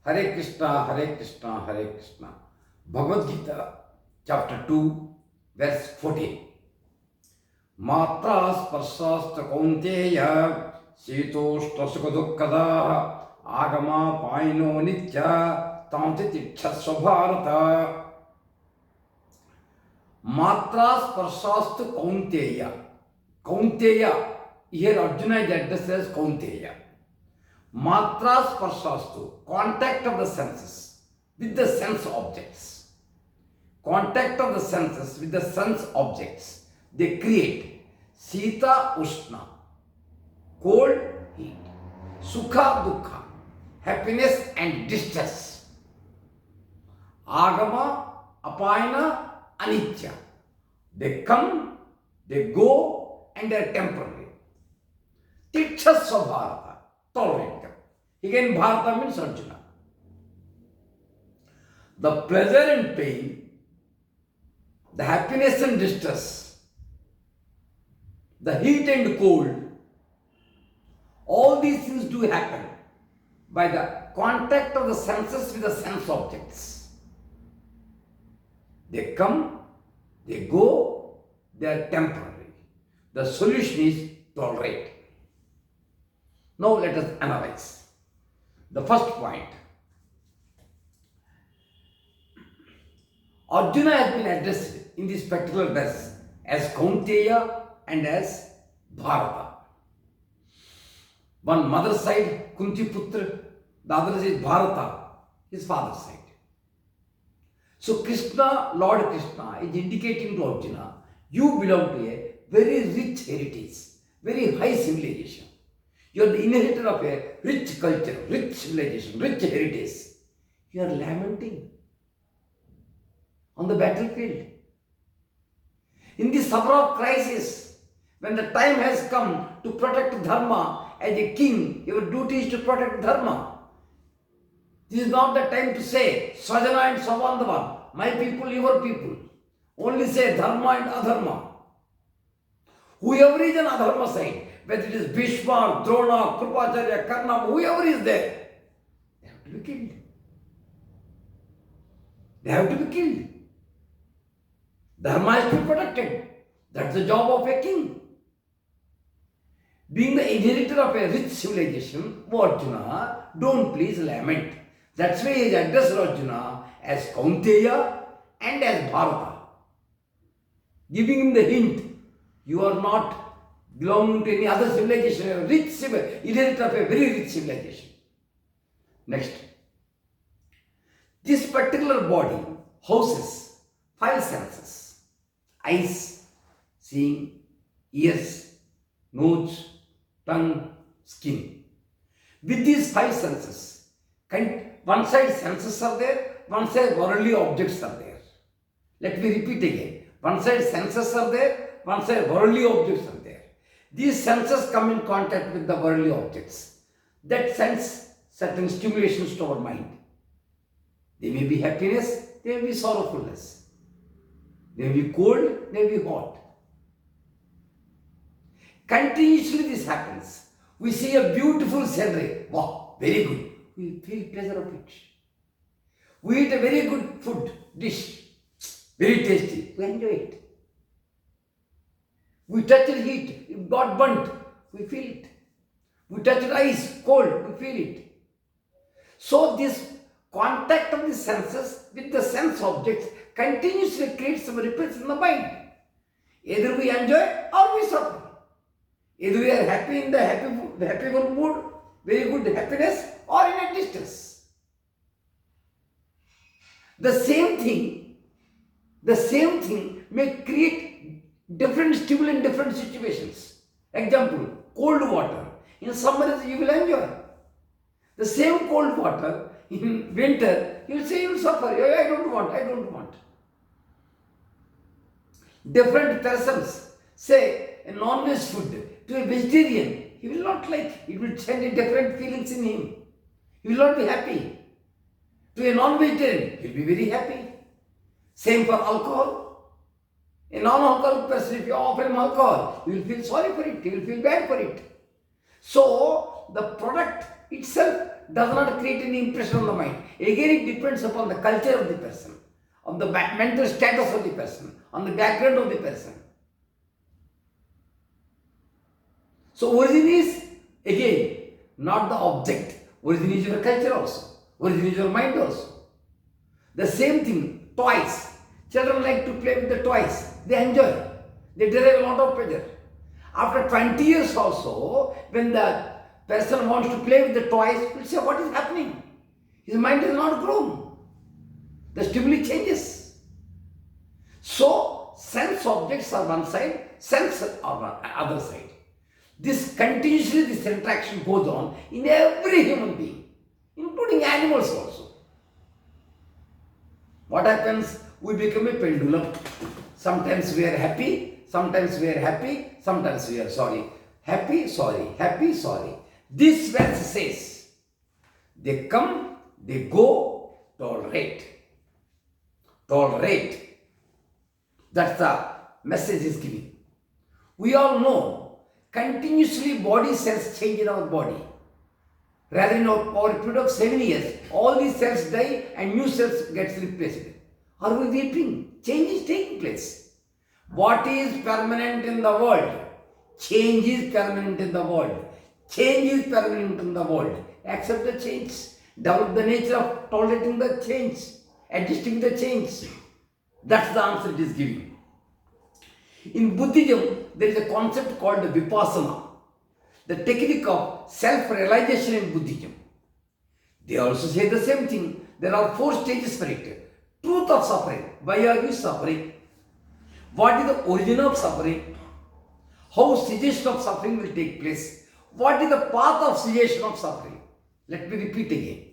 Hare Krishna, Hare Krishna, Hare Krishna. Bhagavadgita, chapter 2, verse 14. Matra sparsasta kaunteya sitoshta sukha dukkada agama paino nitya tamti tikshasva bharata. Matra sparsasta kaunteya. Kaunteya. Here Arjuna is addressed as Kaunteya. Matra sparshastu, contact of the senses with the sense objects. Contact of the senses with the sense objects. They create Sita Ushna, cold, heat, Sukha Dukkha, happiness and distress. Agama, Apayana, Anitya. They come, they go, and they are temporary. Tikshasva Bharata, tolerate them. Again, Bharata means Arjuna. The pleasure and pain, the happiness and distress, the heat and cold, all these things do happen by the contact of the senses with the sense objects. They come, they go, they are temporary. The solution is tolerate. Now let us analyze. The first point. Arjuna has been addressed in this particular verse as Kaunteya and as Bharata. One mother's side, Kunti Putra, the other is Bharata, his father's side. So Krishna, Lord Krishna, is indicating to Arjuna, you belong to a very rich heritage, very high civilization. You are the inheritor of a rich culture, rich civilization, rich heritage. You are lamenting on the battlefield. In this hour of crisis, when the time has come to protect Dharma, as a king, your duty is to protect Dharma. This is not the time to say, Swajana and Savandava, my people, your people. Only say Dharma and Adharma. Whoever is on Adharma side, whether it is Bhishma, Drona, Krupacharya, Karna, whoever is there, they have to be killed. They have to be killed. Dharma is to be protected. That's the job of a king. Being the inheritor of a rich civilization, Arjuna, don't please lament. That's why he has addressed Arjuna as Kaunteya and as Bharata. Giving him the hint, you are not belonging to any other civilization, a rich inheritor of a very rich civilization. Next. This particular body houses 5 senses. Eyes, seeing, ears, nose, tongue, skin. With these 5 senses, one side senses are there, one side worldly objects are there. Let me repeat again. One side senses are there, one side worldly objects are there. These senses come in contact with the worldly objects. That sends certain stimulations to our mind. They may be happiness, they may be sorrowfulness. They may be cold, they may be hot. Continuously this happens. We see a beautiful scenery. Wow, very good. We feel pleasure of it. We eat a very good food, dish. Very tasty. We enjoy it. We touch the heat, it got burnt, we feel it. We touch the ice, cold, we feel it. So this contact of the senses with the sense objects continuously creates some ripples in the mind. Either we enjoy or we suffer. Either we are happy in the happy mood, very good happiness, or in a distress. The same thing may create different stimuli in different situations. Example, cold water. In summer you will enjoy. The same cold water in winter, you will say you will suffer. I don't want. Different persons, say a non-veg food to a vegetarian, he will not like. It will send different feelings in him. He will not be happy. To a non-vegetarian, he will be very happy. Same for alcohol. A non-alcoholic person, if you offer him alcohol, you will feel sorry for it, you will feel bad for it. So, the product itself does not create any impression on the mind. Again, it depends upon the culture of the person, on the mental status of the person, on the background of the person. So origin is, again, not the object. Origin is your culture also. Origin is your mind also. The same thing, toys. Children like to play with the toys. They enjoy. They derive a lot of pleasure. After 20 years also, when the person wants to play with the toys, he will say, what is happening? His mind is not grown. The stimuli changes. So, sense objects are one side, sense are other side. This continuously, this interaction goes on in every human being, including animals also. What happens? We become a pendulum. Sometimes we are happy, sometimes we are happy, sometimes we are sorry. Happy, sorry, happy, sorry. This verse says, they come, they go, tolerate. Tolerate. That's the message is giving. We all know continuously body cells change in our body. Rather in over a period of 7 years, all these cells die and new cells gets replaced. Are we weeping? Change is taking place. What is permanent in the world? Change is permanent in the world. Change is permanent in the world. Accept the change. Develop the nature of tolerating the change, adjusting the change. That's the answer it is giving. In Buddhism, there is a concept called vipassana, the technique of self-realization in Buddhism. They also say the same thing. There are 4 stages for it. Truth of suffering. Why are we suffering? What is the origin of suffering? How cessation of suffering will take place? What is the path of cessation of suffering? Let me repeat again.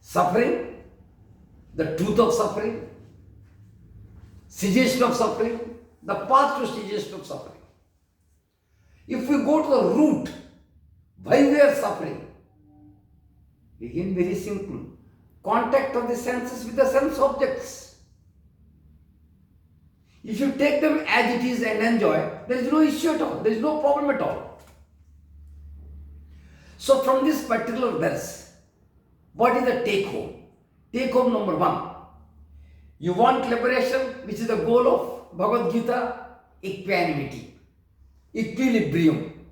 Suffering, the truth of suffering, cessation of suffering, the path to cessation of suffering. If we go to the root, why we are suffering? Again, very simple. Contact of the senses with the sense objects. If you take them as it is and enjoy, there is no issue at all. There is no problem at all. So from this particular verse, what is the take home? Take home number 1. You want liberation, which is the goal of Bhagavadgita, equanimity, equilibrium,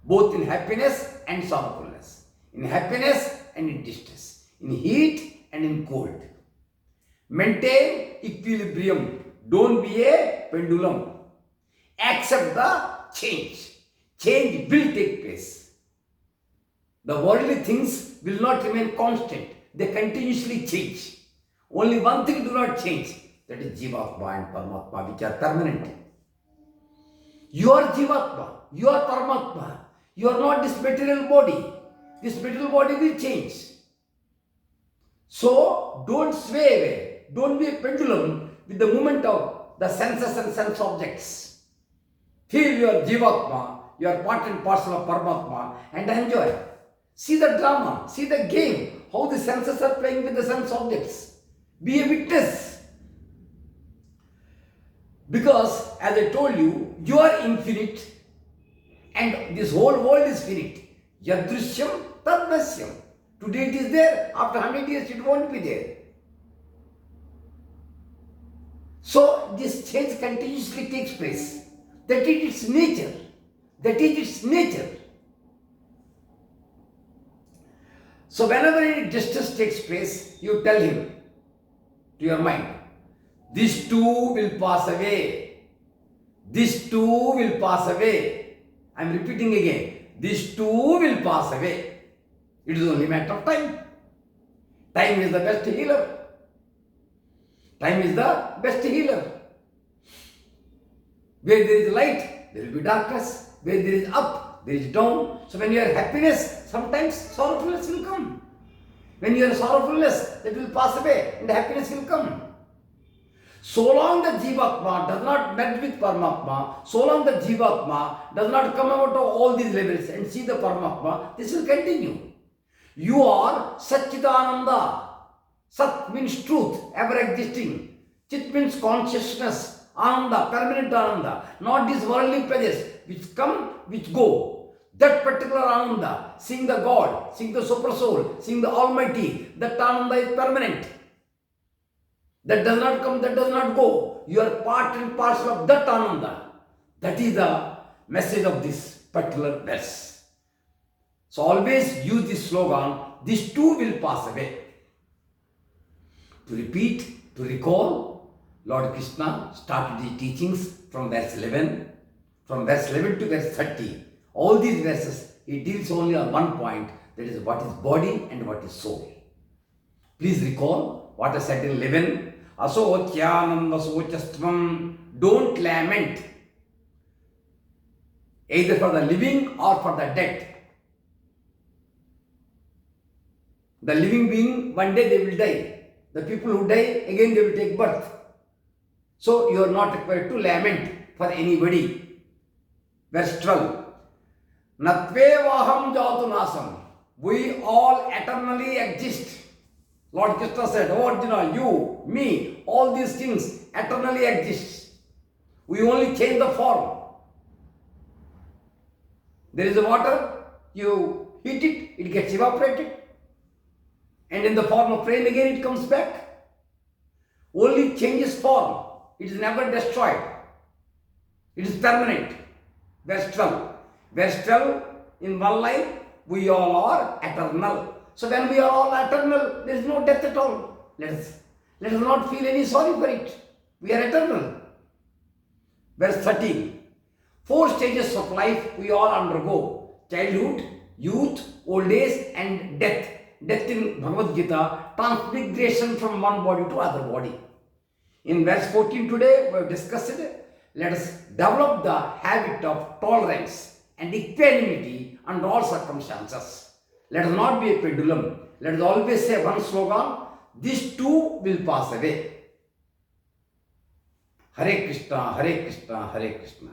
both in happiness and sorrowfulness, in happiness and in distress, in heat and in cold. Maintain equilibrium. Don't be a pendulum. Accept the change. Change will take place. The worldly things will not remain constant. They continuously change. Only one thing do not change. That is Jivatma and Paramatma, which are permanent. You are Jivatma. You are Paramatma. You are not this material body. This material body will change. So, don't sway away. Don't be a pendulum with the movement of the senses and sense objects. Feel your Jivatma, you are part and parcel of Paramatma, and enjoy. See the drama, see the game, how the senses are playing with the sense objects. Be a witness. Because, as I told you, you are infinite and this whole world is finite. Yadrishyam tadnasyam. Today it is there, after 100 years it won't be there. So, this change continuously takes place. That is its nature. That is its nature. So, whenever any distress takes place, you tell him, to your mind, this too will pass away. This too will pass away. I am repeating again. This too will pass away. It is only a matter of time. Time is the best healer. Time is the best healer. Where there is light, there will be darkness. Where there is up, there is down. So when you are happiness, sometimes sorrowfulness will come. When you are sorrowfulness, that will pass away and happiness will come. So long the Jivatma does not merge with Paramatma, so long the Jivatma does not come out of all these levels and see the Paramatma, this will continue. You are Satchidananda. Sat means truth, ever existing. Chit means consciousness. Ananda, permanent Ananda. Not these worldly pleasures which come, which go. That particular Ananda, seeing the God, seeing the Super Soul, seeing the Almighty, that Ananda is permanent. That does not come, that does not go. You are part and parcel of that Ananda. That is the message of this particular verse. So always use this slogan, these two will pass away. To repeat, to recall, Lord Krishna started his teachings from verse 11. From verse 11 to verse 30. All these verses, he deals only on one point, that is what is body and what is soul. Please recall what I said in 11. Asotyananda sochastvam, don't lament, either for the living or for the dead. The living being, one day they will die. The people who die, again they will take birth. So you are not required to lament for anybody. Verse 12. Natvevaham jatu nasam. We all eternally exist. Lord Krishna said, oh Arjuna, you, me, all these things eternally exist. We only change the form. There is a water, you heat it, it gets evaporated. And in the form of rain again it comes back. Only changes form. It is never destroyed. It is permanent. Verse 12. Verse 12, in one line, we all are eternal. So when we are all eternal, there is no death at all. Let us not feel any sorry for it. We are eternal. Verse 13. 4 stages of life we all undergo. Childhood, youth, old age and death. Death in Bhagavadgita, transmigration from one body to other body. In verse 14 today, we have discussed it. Let us develop the habit of tolerance and equanimity under all circumstances. Let us not be a pendulum. Let us always say one slogan, these two will pass away. Hare Krishna, Hare Krishna, Hare Krishna.